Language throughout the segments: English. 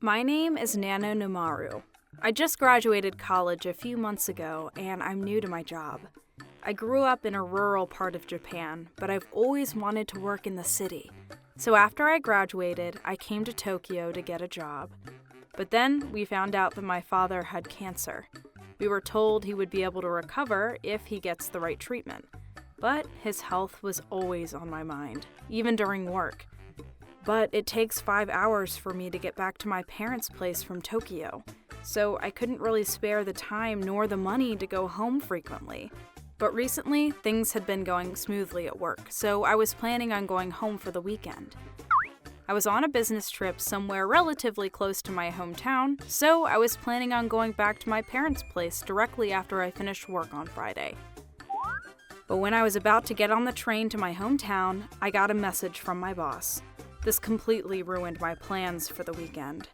My name is Nano Nomaru. I just graduated college a few months ago, and I'm new to my job. I grew up in a rural part of Japan, but I've always wanted to work in the city. So after I graduated, I came to Tokyo to get a job. But then we found out that my father had cancer. We were told he would be able to recover if he gets the right treatment. But his health was always on my mind, even during work. But it takes 5 hours for me to get back to my parents' place from Tokyo, so I couldn't really spare the time nor the money to go home frequently. But recently, things had been going smoothly at work, so I was planning on going home for the weekend. I was on a business trip somewhere relatively close to my hometown, so I was planning on going back to my parents' place directly after I finished work on Friday. But when I was about to get on the train to my hometown, I got a message from my boss. This completely ruined my plans for the weekend.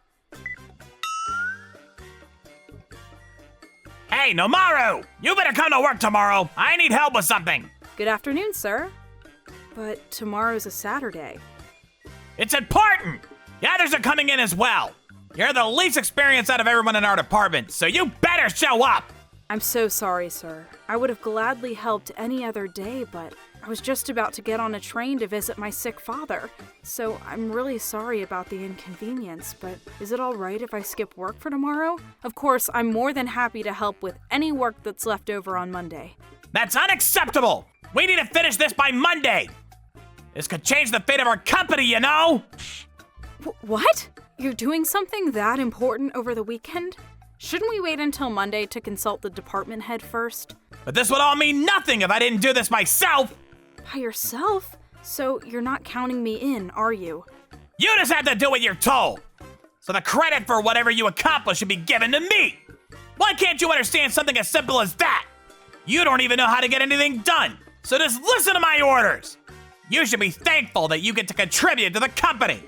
Hey, Nomaru! You better come to work tomorrow! I need help with something! Good afternoon, sir. But tomorrow's a Saturday. It's important! The others are coming in as well. You're the least experienced out of everyone in our department, so you better show up! I'm so sorry, sir. I would have gladly helped any other day, but I was just about to get on a train to visit my sick father. So I'm really sorry about the inconvenience, but is it all right if I skip work for tomorrow? Of course, I'm more than happy to help with any work that's left over on Monday. That's unacceptable! We need to finish this by Monday! This could change the fate of our company, you know? What? You're doing something that important over the weekend? Shouldn't we wait until Monday to consult the department head first? But this would all mean nothing if I didn't do this myself! By yourself? So you're not counting me in, are you? You just have to do what you're told! So the credit for whatever you accomplish should be given to me! Why can't you understand something as simple as that? You don't even know how to get anything done, so just listen to my orders! You should be thankful that you get to contribute to the company!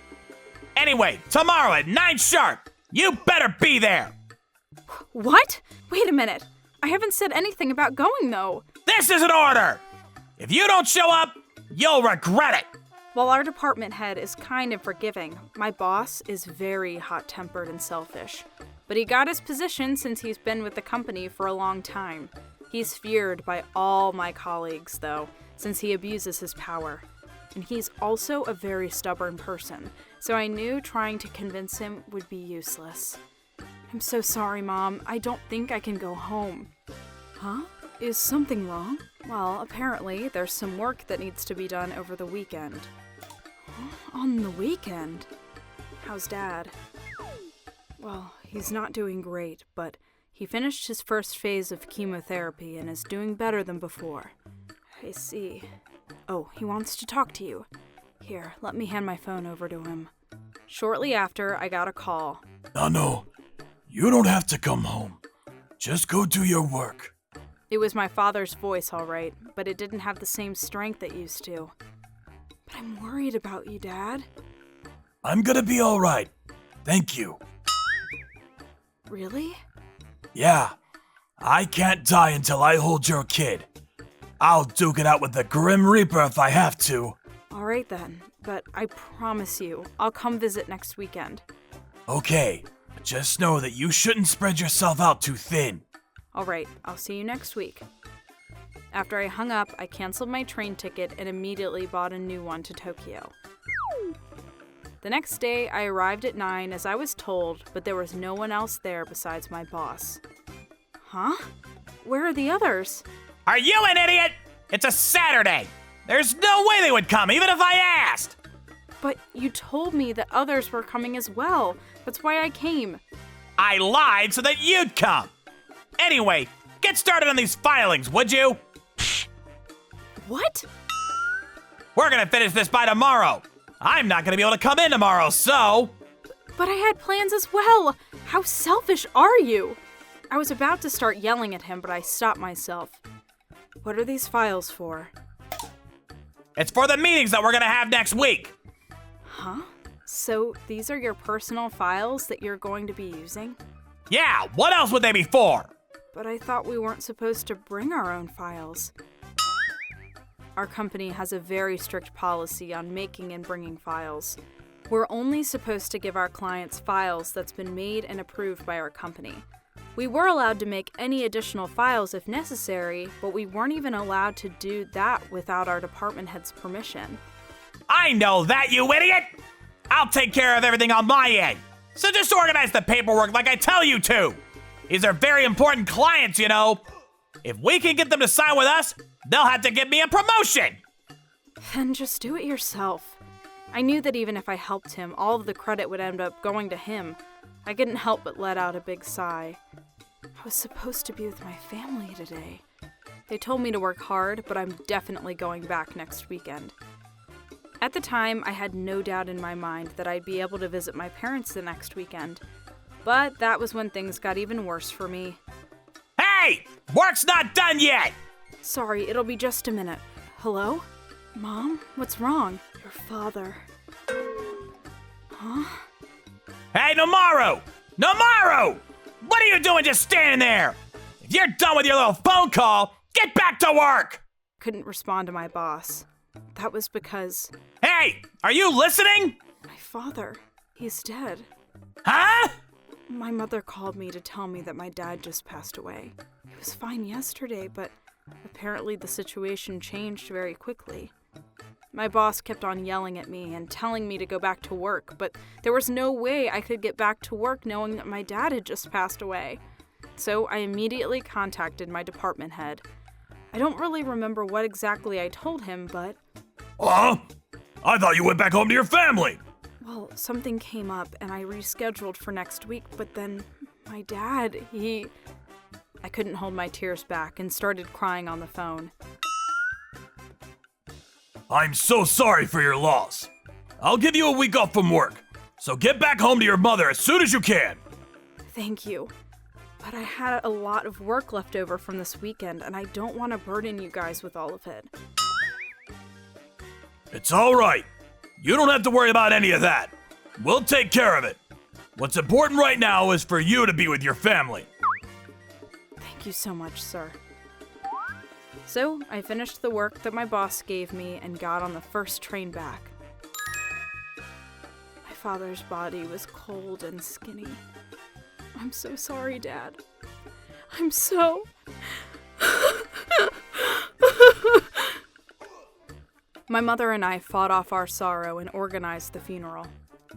Anyway, tomorrow at 9 sharp, you better be there! What? Wait a minute. I haven't said anything about going, though. This is an order! If you don't show up, you'll regret it! While our department head is kind and forgiving, my boss is very hot-tempered and selfish. But he got his position since he's been with the company for a long time. He's feared by all my colleagues, though, since he abuses his power. And he's also a very stubborn person, so I knew trying to convince him would be useless. I'm so sorry, Mom. I don't think I can go home. Huh? Is something wrong? Well, apparently there's some work that needs to be done over the weekend. On the weekend? How's Dad? Well, he's not doing great, but he finished his first phase of chemotherapy and is doing better than before. I see. Oh, he wants to talk to you. Here, let me hand my phone over to him. Shortly after, I got a call. No, you don't have to come home. Just go do your work. It was my father's voice, all right, but it didn't have the same strength it used to. But I'm worried about you, Dad. I'm gonna be all right. Thank you. Really? Yeah, I can't die until I hold your kid. I'll duke it out with the Grim Reaper if I have to. All right then, but I promise you, I'll come visit next weekend. Okay, but just know that you shouldn't spread yourself out too thin. All right, I'll see you next week. After I hung up, I canceled my train ticket and immediately bought a new one to Tokyo. The next day, I arrived at 9 as I was told, but there was no one else there besides my boss. Huh? Where are the others? Are you an idiot? It's a Saturday! There's no way they would come, even if I asked! But you told me that others were coming as well. That's why I came. I lied so that you'd come! Anyway, get started on these filings, would you? What? We're gonna finish this by tomorrow. I'm not gonna be able to come in tomorrow, so... But I had plans as well. How selfish are you? I was about to start yelling at him, but I stopped myself. What are these files for? It's for the meetings that we're gonna have next week. Huh? So these are your personal files that you're going to be using? Yeah, what else would they be for? But I thought we weren't supposed to bring our own files. Our company has a very strict policy on making and bringing files. We're only supposed to give our clients files that's been made and approved by our company. We were allowed to make any additional files if necessary, but we weren't even allowed to do that without our department head's permission. I know that, you idiot! I'll take care of everything on my end. So just organize the paperwork like I tell you to. These are very important clients, you know. If we can get them to sign with us, they'll have to give me a promotion. Then just do it yourself. I knew that even if I helped him, all of the credit would end up going to him. I couldn't help but let out a big sigh. I was supposed to be with my family today. They told me to work hard, but I'm definitely going back next weekend. At the time, I had no doubt in my mind that I'd be able to visit my parents the next weekend. But that was when things got even worse for me. Hey! Work's not done yet! Sorry, it'll be just a minute. Hello? Mom? What's wrong? Your father. Huh? Hey, Nomaru! Nomaru! What are you doing just standing there? If you're done with your little phone call, get back to work! Couldn't respond to my boss. That was because Hey! Are you listening? my father, he's dead. Huh? My mother called me to tell me that my dad just passed away. He was fine yesterday, but apparently the situation changed very quickly. My boss kept on yelling at me and telling me to go back to work, but there was no way I could get back to work knowing that my dad had just passed away. So I immediately contacted my department head. I don't really remember what exactly I told him, but I thought you went back home to your family. well, something came up and I rescheduled for next week, but then my dad, I couldn't hold my tears back and started crying on the phone. I'm so sorry for your loss. I'll give you a week off from work, so get back home to your mother as soon as you can. Thank you. But I had a lot of work left over from this weekend, and I don't want to burden you guys with all of it. It's all right. You don't have to worry about any of that. We'll take care of it. What's important right now is for you to be with your family. Thank you so much, sir. So, I finished the work that my boss gave me and got on the first train back. My father's body was cold and skinny. I'm so sorry, Dad. I'm so... My mother and I fought off our sorrow and organized the funeral.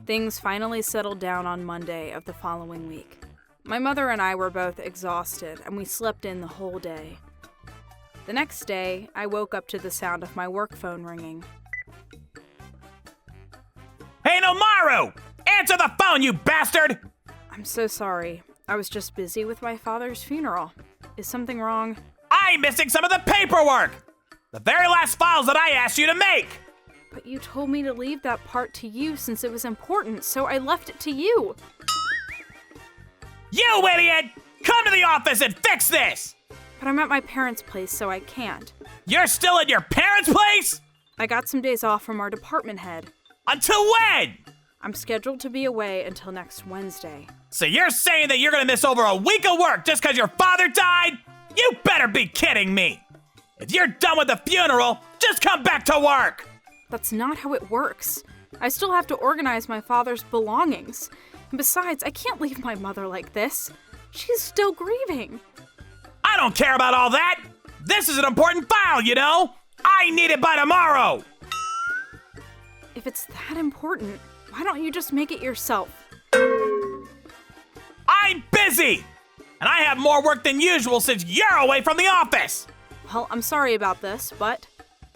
Things finally settled down on Monday of the following week. My mother and I were both exhausted, and we slept in the whole day. The next day, I woke up to the sound of my work phone ringing. Hey, Nomaru! Answer the phone, you bastard! I'm so sorry. I was just busy with my father's funeral. Is something wrong? I'm missing some of the paperwork! The very last files that I asked you to make! But you told me to leave that part to you since it was important, so I left it to you. You idiot! Come to the office and fix this! But I'm at my parents' place, so I can't. You're still at your parents' place? I got some days off from our department head. Until when? I'm scheduled to be away until next Wednesday. So you're saying that you're gonna miss over a week of work just because your father died? You better be kidding me! If you're done with the funeral, just come back to work! That's not how it works. I still have to organize my father's belongings. And besides, I can't leave my mother like this. She's still grieving. I don't care about all that! This is an important file, you know? I need it by tomorrow! If it's that important, why don't you just make it yourself? I'm busy! And I have more work than usual since you're away from the office! Well, I'm sorry about this, but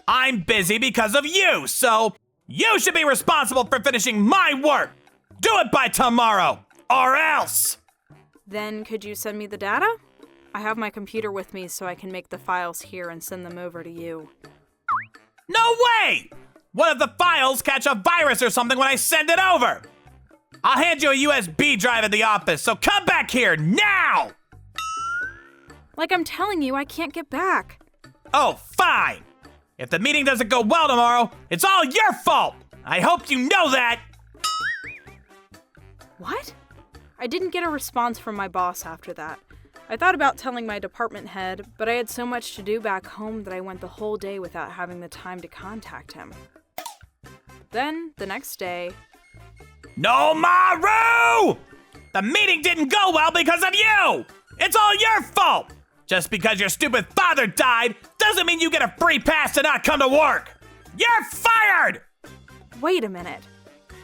I'm busy because of you, so you should be responsible for finishing my work! Do it by tomorrow, or else! then could you send me the data? I have my computer with me so I can make the files here and send them over to you. No way! What if the files catch a virus or something when I send it over? I'll hand you a USB drive at the office, so come back here now! Like I'm telling you, I can't get back. Oh, fine! If the meeting doesn't go well tomorrow, it's all your fault! I hope you know that! What? I didn't get a response from my boss after that. I thought about telling my department head, but I had so much to do back home that I went the whole day without having the time to contact him. Then, the next day, Nomaru! The meeting didn't go well because of you! It's all your fault! Just because your stupid father died doesn't mean you get a free pass to not come to work! You're fired! Wait a minute.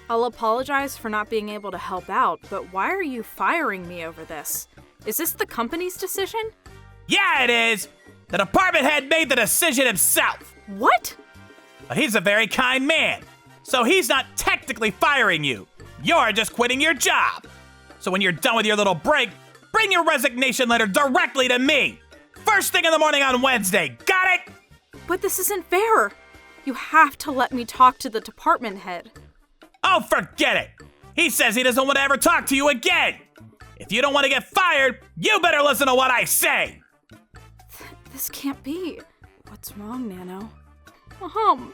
I'll apologize for not being able to help out, but why are you firing me over this? Is this the company's decision? Yeah, it is! The department head made the decision himself! What? But he's a very kind man, so he's not technically firing you. You're just quitting your job. So when you're done with your little break, bring your resignation letter directly to me. First thing in the morning on Wednesday, got it? But this isn't fair. You have to let me talk to the department head. Oh, forget it. He says he doesn't want to ever talk to you again. If you don't want to get fired, you better listen to what I say. This can't be. What's wrong, Nano? Mom.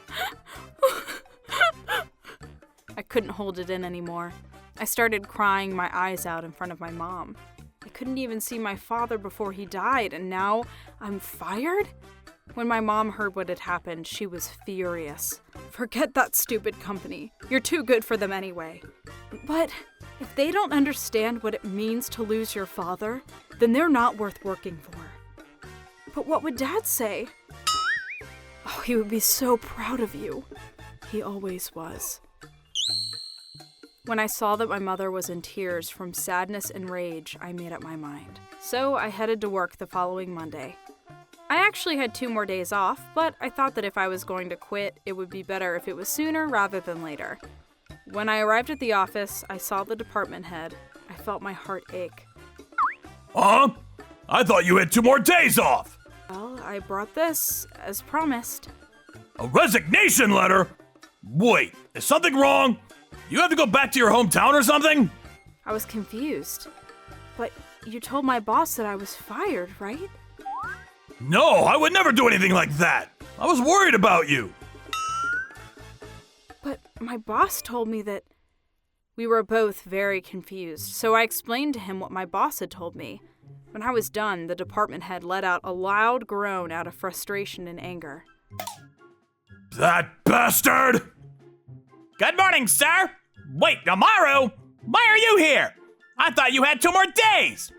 I couldn't hold it in anymore. I started crying my eyes out in front of my mom. I couldn't even see my father before he died, and now I'm fired? When my mom heard what had happened, she was furious. Forget that stupid company. You're too good for them anyway. But if they don't understand what it means to lose your father, then they're not worth working for. But what would Dad say? Oh, he would be so proud of you. He always was. When I saw that my mother was in tears from sadness and rage, I made up my mind. So I headed to work the following Monday. I actually had 2 more days off, but I thought that if I was going to quit, it would be better if it was sooner rather than later. When I arrived at the office, I saw the department head. I felt my heart ache. Huh? I thought you had 2 more days off. Well, I brought this, as promised. A resignation letter? Wait, is something wrong? You have to go back to your hometown or something? I was confused. But you told my boss that I was fired, right? No, I would never do anything like that. I was worried about you. But my boss told me that... We were both very confused, so I explained to him what my boss had told me. When I was done, the department head let out a loud groan out of frustration and anger. That bastard! Good morning, sir. Wait, Nomaru, why are you here? I thought you had 2 more days.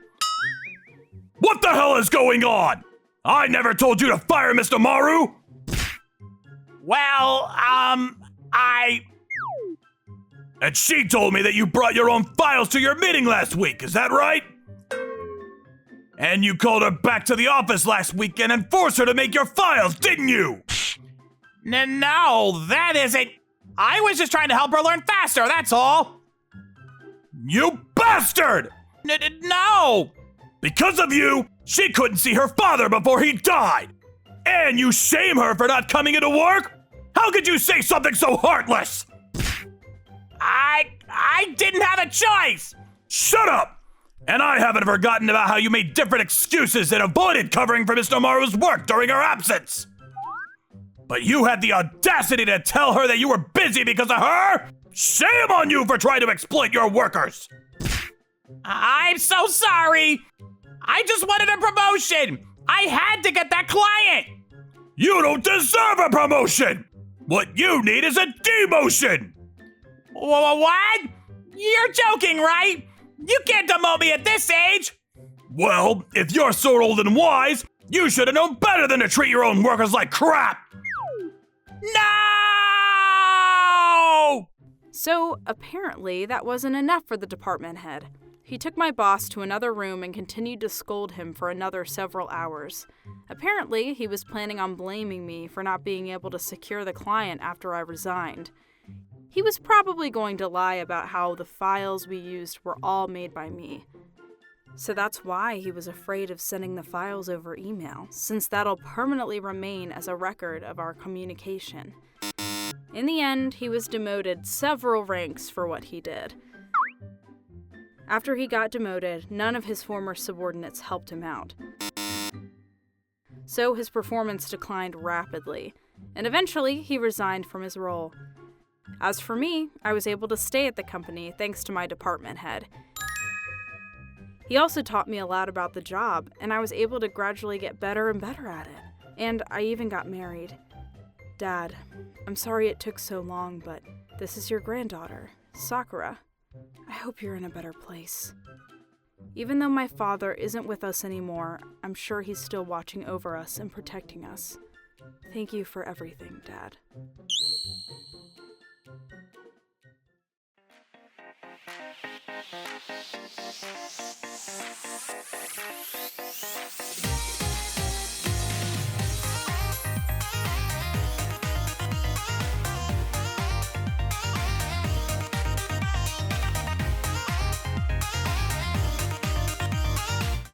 What the hell is going on? I never told you to fire Mr. Maru! Well, And she told me that you brought your own files to your meeting last week, is that right? And you called her back to the office last weekend and forced her to make your files, didn't you? No, that isn't... I was just trying to help her learn faster, that's all. You bastard! No! Because of you, she couldn't see her father before he died! And you shame her for not coming into work? How could you say something so heartless? I didn't have a choice! Shut up! And I haven't forgotten about how you made different excuses and avoided covering for Mr. Maru's work during her absence. But you had the audacity to tell her that you were busy because of her? Shame on you for trying to exploit your workers! I'm so sorry! I just wanted a promotion! I had to get that client! You don't deserve a promotion! What you need is a demotion! What? You're joking, right? You can't demote me at this age! Well, if you're so old and wise, you should have known better than to treat your own workers like crap! No! So, apparently, that wasn't enough for the department head. He took my boss to another room and continued to scold him for another several hours. Apparently, he was planning on blaming me for not being able to secure the client after I resigned. He was probably going to lie about how the files we used were all made by me. So that's why he was afraid of sending the files over email, since that'll permanently remain as a record of our communication. In the end, he was demoted several ranks for what he did. After he got demoted, none of his former subordinates helped him out. So his performance declined rapidly, and eventually he resigned from his role. As for me, I was able to stay at the company thanks to my department head. He also taught me a lot about the job, and I was able to gradually get better and better at it. And I even got married. Dad, I'm sorry it took so long, but this is your granddaughter, Sakura. I hope you're in a better place. Even though my father isn't with us anymore, I'm sure he's still watching over us and protecting us. Thank you for everything, Dad.